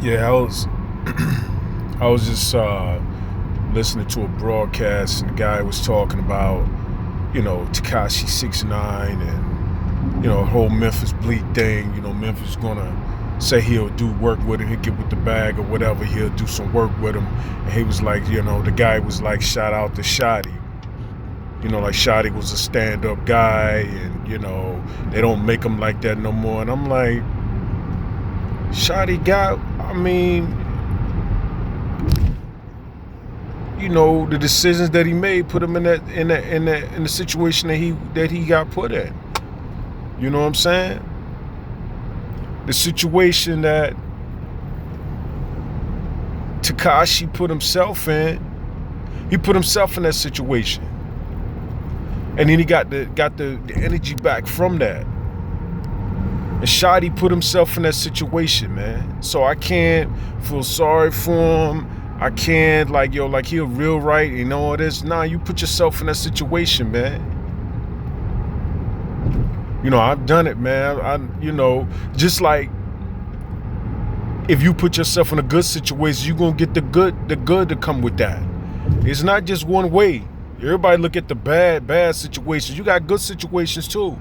Yeah, I was just listening to a broadcast, and the guy was talking about, Takashi 6ix9ine, and whole Memphis Bleak thing. Memphis gonna say he'll do work with him, he'll get with the bag or whatever, he'll do some work with him. And he was like, the guy was like, shout out to Shotty. Like Shotty was a stand-up guy, and they don't make him like that no more. And I'm like, Shotty got, I mean, the decisions that he made put him in the situation that he got put in. You know what I'm saying? The situation that Takashi put himself in, he put himself in that situation, and then he got the energy back from that. And Shotty put himself in that situation, man. So I can't feel sorry for him. I can't like he a real right and all this. Nah, you put yourself in that situation, man. I've done it, man. Just like if you put yourself in a good situation, you're gonna get the good to come with that. It's not just one way. Everybody look at the bad situations. You got good situations too.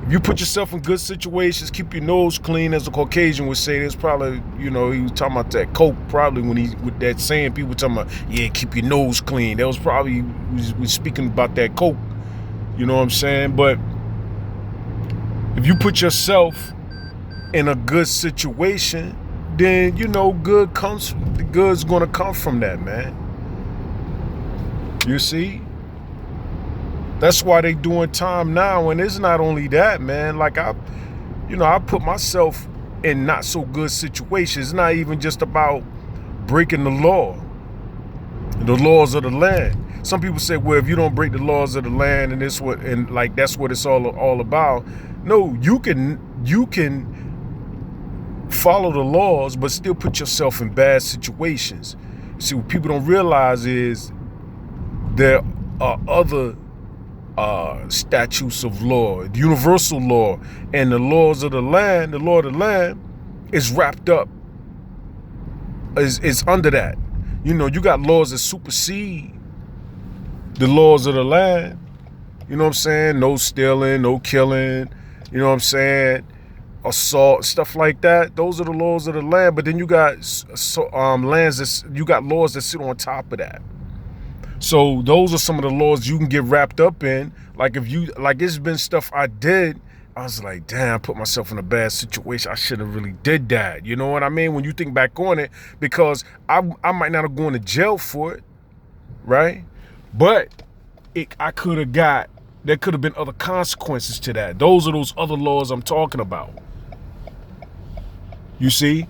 If you put yourself in good situations, keep your nose clean, as a Caucasian would say. There's probably, he was talking about that coke, probably when he, with that saying, people talking about, yeah, keep your nose clean. That was probably, was speaking about that coke. You know what I'm saying? But if you put yourself in a good situation, then, the good's gonna come from that, man. You see? That's why they doing time now, and it's not only that, man. Like I put myself in not so good situations. It's not even just about breaking the laws of the land. Some people say, well, if you don't break the laws of the land, and that's what it's all about. No, you can follow the laws, but still put yourself in bad situations. See, what people don't realize is there are other statutes of law, the universal law, and the laws of the land. The law of the land is wrapped up, is under that. You got laws that supersede the laws of the land. You know what I'm saying? No stealing, no killing. You know what I'm saying? Assault, stuff like that. Those are the laws of the land. But then you got you got laws that sit on top of that. So those are some of the laws you can get wrapped up in. Like it's been stuff I did. I was like, damn, I put myself in a bad situation. I should have really did that. You know what I mean? When you think back on it, because I might not have gone to jail for it, right? But there could have been other consequences to that. Those are those other laws I'm talking about. You see?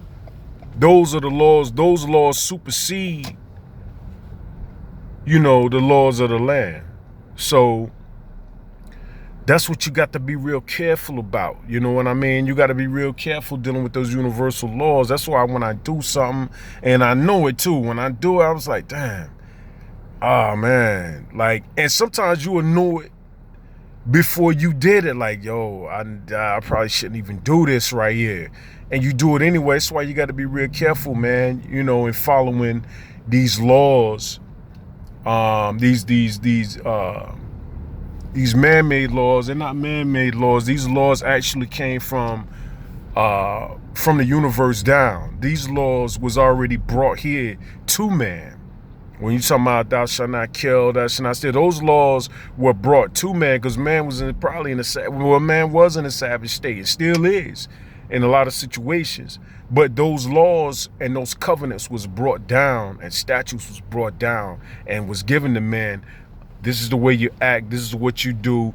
Those are the laws. Those laws supersede the laws of the land. So that's what you got to be real careful about. You know what I mean? You got to be real careful dealing with those universal laws. That's why when I do something, and I know it too, when I do it, I was like, damn, man. And sometimes you will know it before you did it. Like, yo, I probably shouldn't even do this right here. And you do it anyway. That's why you got to be real careful, man, in following these laws. These man-made laws. They're not man-made laws. These laws actually came from the universe down. These laws was already brought here to man. When you talking about thou shalt not kill, thou shalt not steal, those laws were brought to man because man was man was in a savage state. It still is in a lot of situations. But those laws and those covenants was brought down, and statutes was brought down and was given to man. This is the way you act. This is what you do.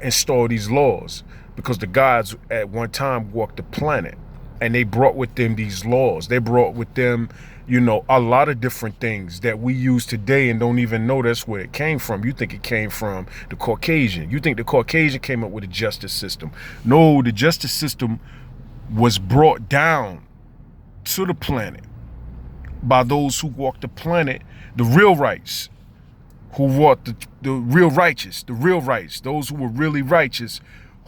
Install these laws, because the gods at one time walked the planet, and they brought with them these laws. They brought with them, a lot of different things that we use today and don't even know that's where it came from. You think it came from the Caucasian. You think the Caucasian came up with a justice system. No, the justice system was brought down to the planet by those who walked the planet, the real rights, who walked the real righteous, those who were really righteous,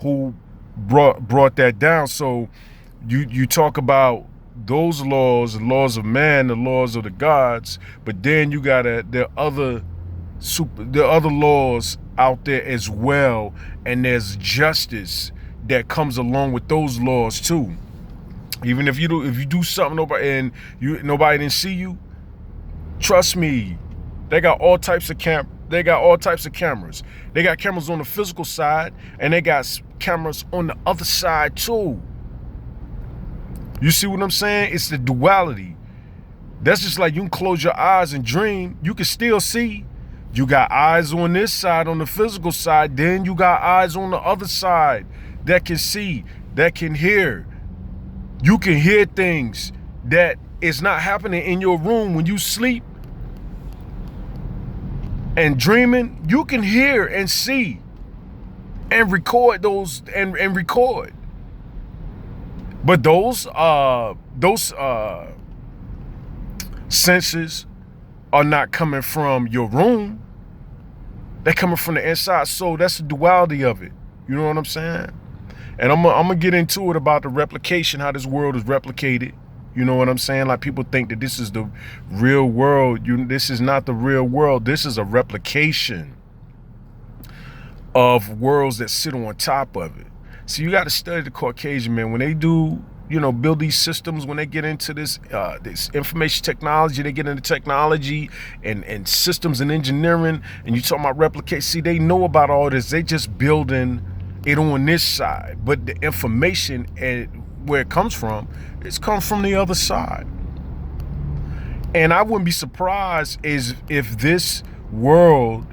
who brought that down. So you talk about those laws, the laws of man, the laws of the gods, but then you got the other laws out there as well, and there's justice that comes along with those laws too. Even if you do something nobody didn't see you, trust me, they got all types of cameras. They got cameras on the physical side, and they got cameras on the other side too. You see what I'm saying? It's the duality. That's just like you can close your eyes and dream. You can still see. You got eyes on this side, on the physical side. Then you got eyes on the other side that can see, that can hear. You can hear things that is not happening in your room when you sleep and dreaming. You can hear and see and record those and record. But those senses are not coming from your room. They're coming from the inside. So that's the duality of it. You know what I'm saying? And I'm gonna get into it about the replication, how this world is replicated. You know what I'm saying? Like, people think that this is the real world. This is not the real world. This is a replication of worlds that sit on top of it. So you got to study the Caucasian, man. When they do, build these systems, when they get into this information technology, they get into technology and systems and engineering, and you talking about replicate. See, they know about all this. They just building it on this side. But the information and where it comes from, it's come from the other side. And I wouldn't be surprised if this world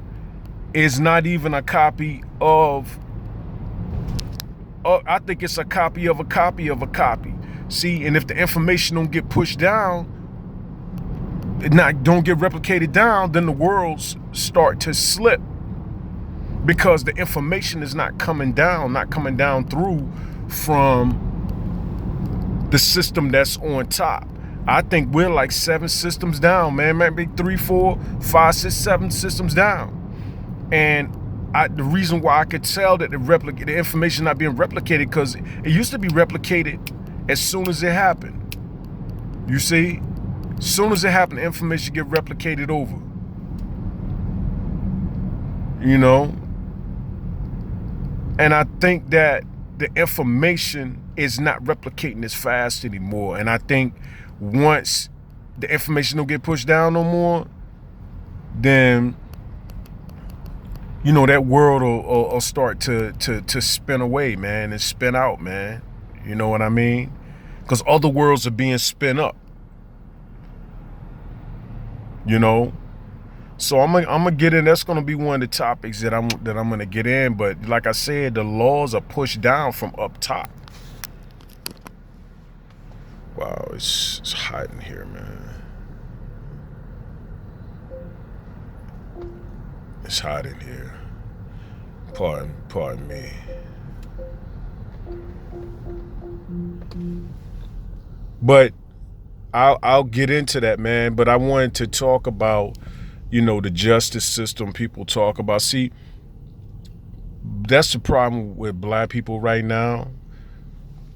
is not even a copy of, I think it's a copy of a copy of a copy. See, and if the information don't get pushed down, don't get replicated down, then the worlds start to slip, because the information is not coming down through from the system that's on top. I think we're like 7 systems down, man. Maybe 3, 4, 5, 6, 7 systems down. And the reason why I could tell that the information not being replicated, because it used to be replicated as soon as it happened. You see? As soon as it happened, the information get replicated over. And I think that the information is not replicating as fast anymore. And I think once the information don't get pushed down no more, then that world will start to spin away, man, and spin out, man. You know what I mean? Because other worlds are being spin up. So I'm gonna get in. That's gonna be one of the topics that I'm gonna get in. But like I said, the laws are pushed down from up top. Wow, it's hot in here, man. It's hot in here. Pardon me. But I'll get into that, man. But I wanted to talk about, the justice system people talk about. See, that's the problem with black people right now.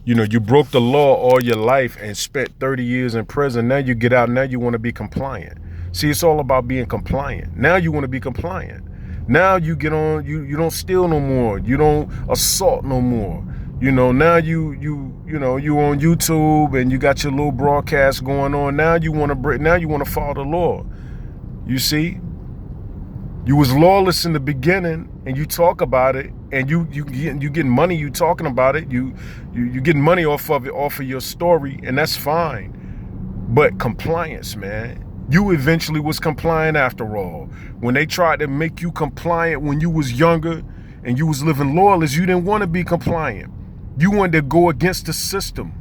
You broke the law all your life and spent 30 years in prison. Now you get out. Now you want to be compliant. See, it's all about being compliant. Now you want to be compliant. Now you get on, you don't steal no more. You don't assault no more. Now you on YouTube and you got your little broadcast going on. Now you want to follow the law. You see? You was lawless in the beginning, and you talk about it, and you getting money, you talking about it, you getting money off of your story, and that's fine. But compliance, man. You eventually was compliant after all. When they tried to make you compliant when you was younger and you was living lawless, you didn't want to be compliant. You wanted to go against the system.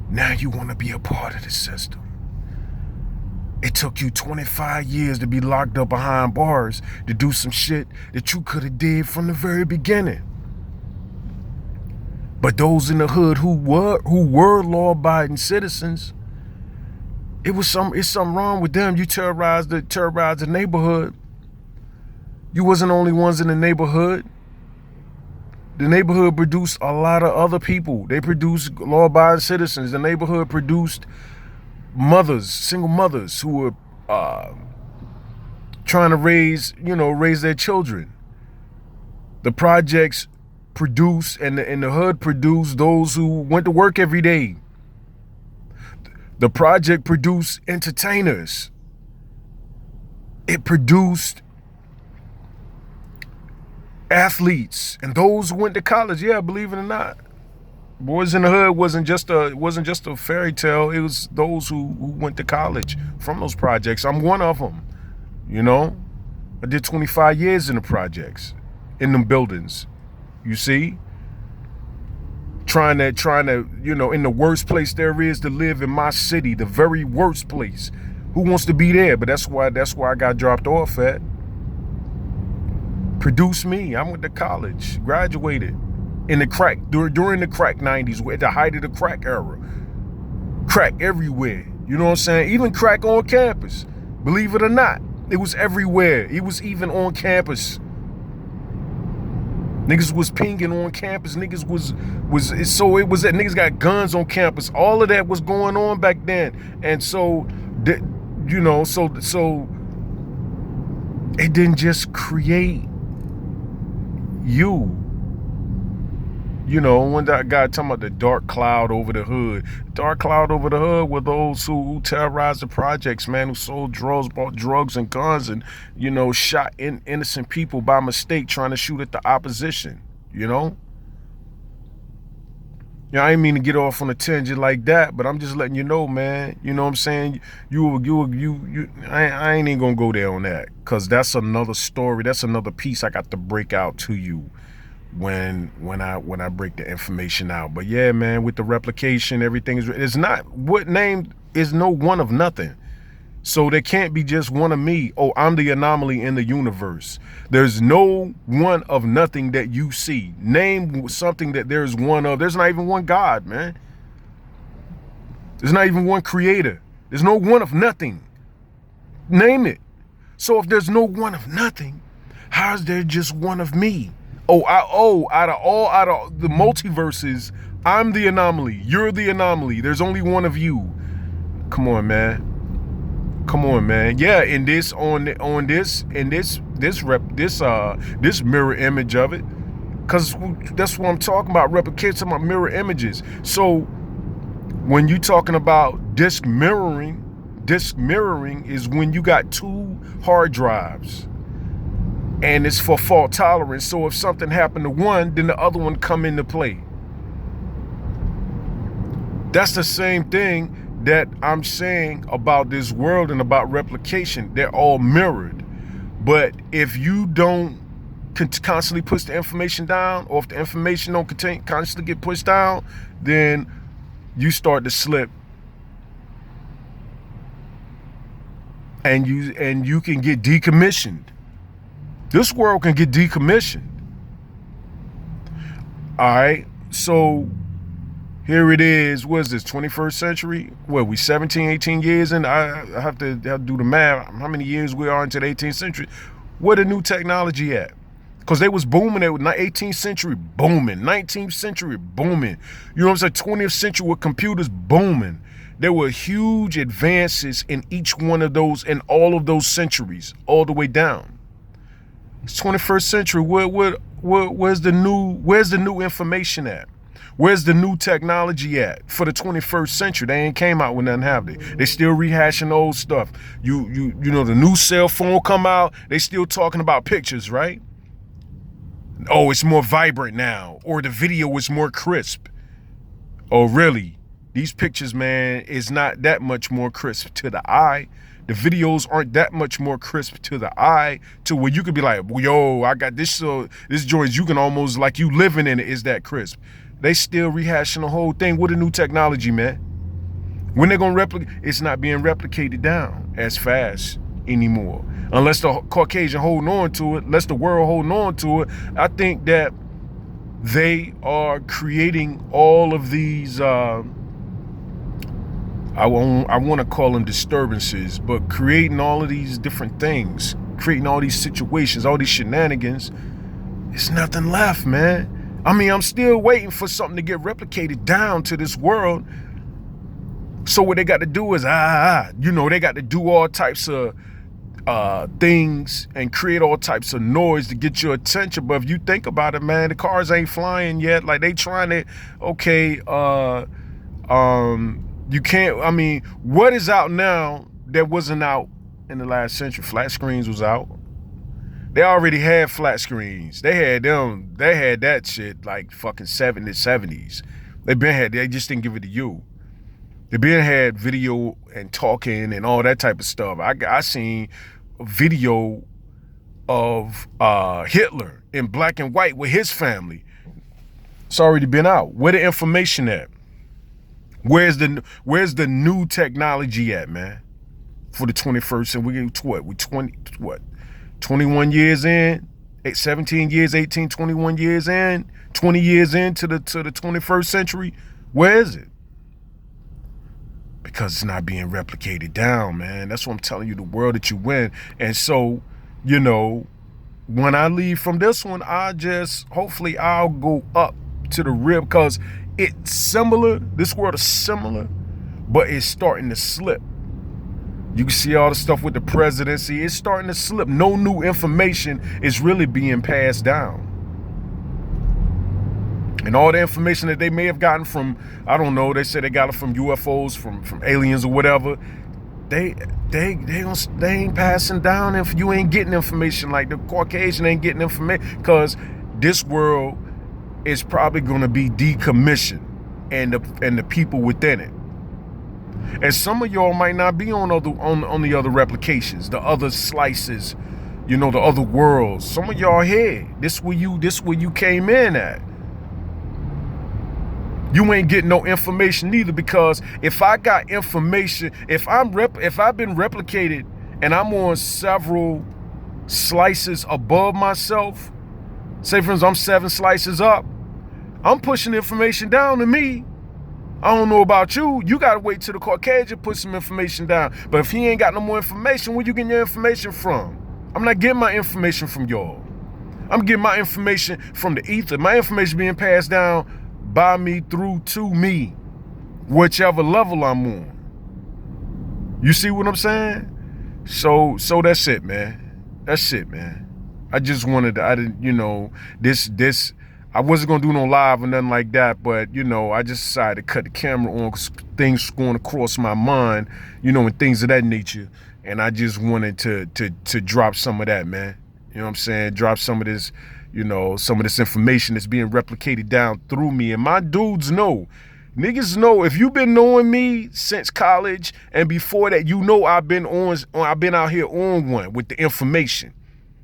Now you want to be a part of the system. It took you 25 years to be locked up behind bars to do some shit that you could have did from the very beginning. But those in the hood who were law-abiding citizens, it's something wrong with them. You terrorized the neighborhood. You wasn't the only ones in the neighborhood. The neighborhood produced a lot of other people. They produced law-abiding citizens. The neighborhood produced mothers, single mothers who were trying to raise their children. The projects produce and the hood produced those who went to work every day. The project produced entertainers. It produced athletes and those who went to college. Yeah, believe it or not, Boys in the Hood wasn't just a fairy tale. It was those who went to college from those projects. I'm one of them. I did 25 years in the projects, in them buildings. You see, trying to in the worst place there is to live in my city, the very worst place. Who wants to be there? But that's why I got dropped off at. Produced me. I went to college, graduated in the crack during the crack 90s, at the height of the crack era. Crack everywhere. You know what I'm saying? Even crack on campus. Believe it or not, it was everywhere. It was even on campus. Niggas was pinging on campus. Niggas niggas got guns on campus. All of that was going on back then. And so it didn't just create you. When that guy talking about the dark cloud over the hood. Dark cloud over the hood were those who terrorized the projects, man, who sold drugs, bought drugs and guns, and, shot innocent people by mistake trying to shoot at the opposition, I ain't mean to get off on a tangent like that, but I'm just letting you know, man. You know what I'm saying? I ain't even gonna go there on that, because that's another story. That's another piece I got to break out to you when I break the information out. But yeah, man, with the replication, everything it's not what name is no one of nothing. So there can't be just one of me. Oh, I'm the anomaly in the universe. There's no one of nothing that you see. Name something that there's one of. There's not even one God, man. There's not even one creator. There's no one of nothing. Name it. So if there's no one of nothing, how is there just one of me? Out of the multiverses, I'm the anomaly. You're the anomaly. There's only one of you. Come on, man. Yeah, in this mirror image of it, because that's what I'm talking about. Replication, about mirror images. So when you talking about disk mirroring is when you got two hard drives, and it's for fault tolerance. So if something happened to one, then the other one come into play. That's the same thing that I'm saying about this world and about replication. They're all mirrored. But if you don't constantly push the information down, or if the information don't constantly get pushed down, then you start to slip. And you can get decommissioned. This world can get decommissioned. All right, so here it is. What is this, 21st century? What, we 17, 18 years in? I have to do the math. How many years we are into the 18th century? Where the new technology at? Because they was booming at 18th century, booming. 19th century, booming. You know what I'm saying? 20th century with computers, booming. There were huge advances in each one of those, in all of those centuries, all the way down. It's 21st century. Where's the new information at? Where's the new technology at for the 21st century? They ain't came out with nothing, have they? They still rehashing old stuff. You know, the new cell phone come out, they still talking about pictures, right? Oh, it's more vibrant now, or the video is more crisp. Oh, really? These pictures, man, is not that much more crisp to the eye. The videos aren't that much more crisp to the eye, to where you could be like, yo, I got this, so this joint, you can almost, like you living in it, is that crisp. They still rehashing the whole thing with a new technology, man. When they're gonna replicate, it's not being replicated down as fast anymore. Unless the Caucasian holding on to it, unless the world holding on to it. I think that they are creating all of these, I want to call them disturbances, but creating all of these different things, creating all these situations, all these shenanigans. It's nothing left, man. I mean, I'm still waiting for something to get replicated down to this world. So what they got to do is, they got to do all types of things and create all types of noise to get your attention. But if you think about it, man, the cars ain't flying yet. Like, they trying to, you can't, I mean, what is out now that wasn't out in the last century? Flat screens was out. They already had flat screens. They had that shit like fucking 70s. They just didn't give it to you. They been had video and talking and all that type of stuff. I seen a video of Hitler in black and white with his family. It's already been out. Where the information at? Where's the new technology at, man? For the 21st, and we 21 years in, 17 years, 18, 21 years in, 20 years into the 21st century. Where is it? Because it's not being replicated down, man. That's what I'm telling you, the world that you in. And so, when I leave from this one, hopefully I'll go up to the rib, because it's similar. This world is similar, but it's starting to slip. You can see all the stuff with the presidency. It's starting to slip. No new information is really being passed down. And all the information that they may have gotten from, I don't know, they said they got it from UFOs, from aliens or whatever. They ain't passing down. If you ain't getting information, like the Caucasian ain't getting information, because this world is probably going to be decommissioned, and the people within it. And some of y'all might not be on the other replications, the other slices, the other worlds. Some of y'all here. This where you came in at. You ain't getting no information neither, because if I got information, if I've been replicated and I'm on several slices above myself, say for instance I'm 7 slices up, I'm pushing information down to me. I don't know about you. You got to wait till the Caucasian put some information down. But if he ain't got no more information, where you getting your information from? I'm not getting my information from y'all. I'm getting my information from the ether. My information being passed down by me, through to me, whichever level I'm on. You see what I'm saying? So that's it, man. That's it, man. I just wanted to, I didn't, this, I wasn't going to do no live or nothing like that, but, I just decided to cut the camera on because things going across my mind, and things of that nature. And I just wanted to drop some of that, man. You know what I'm saying? Drop some of this, some of this information that's being replicated down through me. And my dudes know. Niggas know, if you've been knowing me since college and before that, I've been out here on one with the information.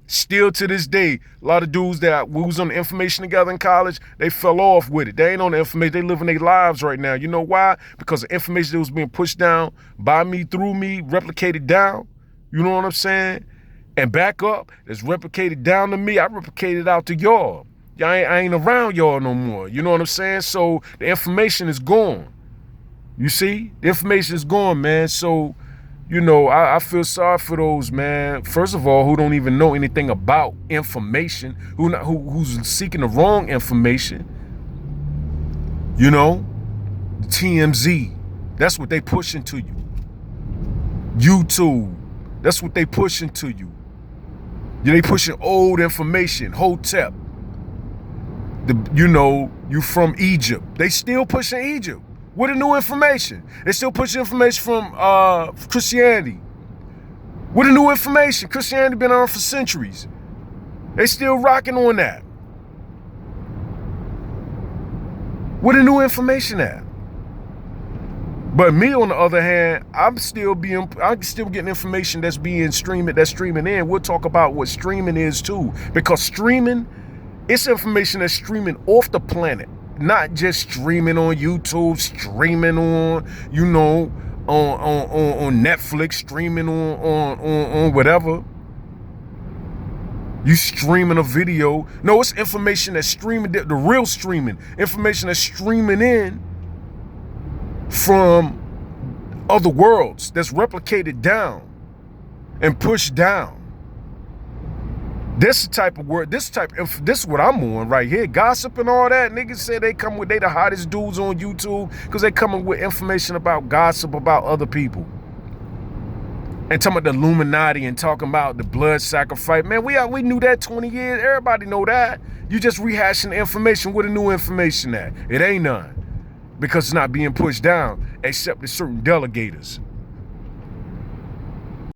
Still to this day, a lot of dudes that we was on the information together in college, they fell off with it. They ain't on the information. They living their lives right now. You know why? Because the information that was being pushed down by me, through me, replicated down. You know what I'm saying? And back up, it's replicated down to me. I replicated out to y'all. I ain't around y'all no more. You know what I'm saying? So the information is gone. You see? The information is gone, man. So, I feel sorry for those, man. First of all, who don't even know anything about information, who's seeking the wrong information. TMZ, that's what they pushing to you. YouTube, that's what they pushing to you. They pushing old information. Hotep, you from Egypt. They still pushing Egypt. With the new information. They still pushing information from Christianity. With the new information. Christianity been around for centuries. They still rocking on that. Where the new information at? But me, on the other hand, I'm still getting information that's streaming in. We'll talk about what streaming is too. Because streaming, it's information that's streaming off the planet. Not just streaming on YouTube, streaming on, on Netflix, streaming on whatever. You streaming a video. No, it's information that's streaming, the real streaming. Information that's streaming in from other worlds, that's replicated down and pushed down. This type of word, this is what I'm on right here. Gossip and all that. Niggas say they the hottest dudes on YouTube because they coming with information about gossip about other people. And talking about the Illuminati and talking about the blood sacrifice. Man, we knew that 20 years. Everybody know that. You just rehashing the information with a new information at. It ain't none. Because it's not being pushed down except to certain delegators.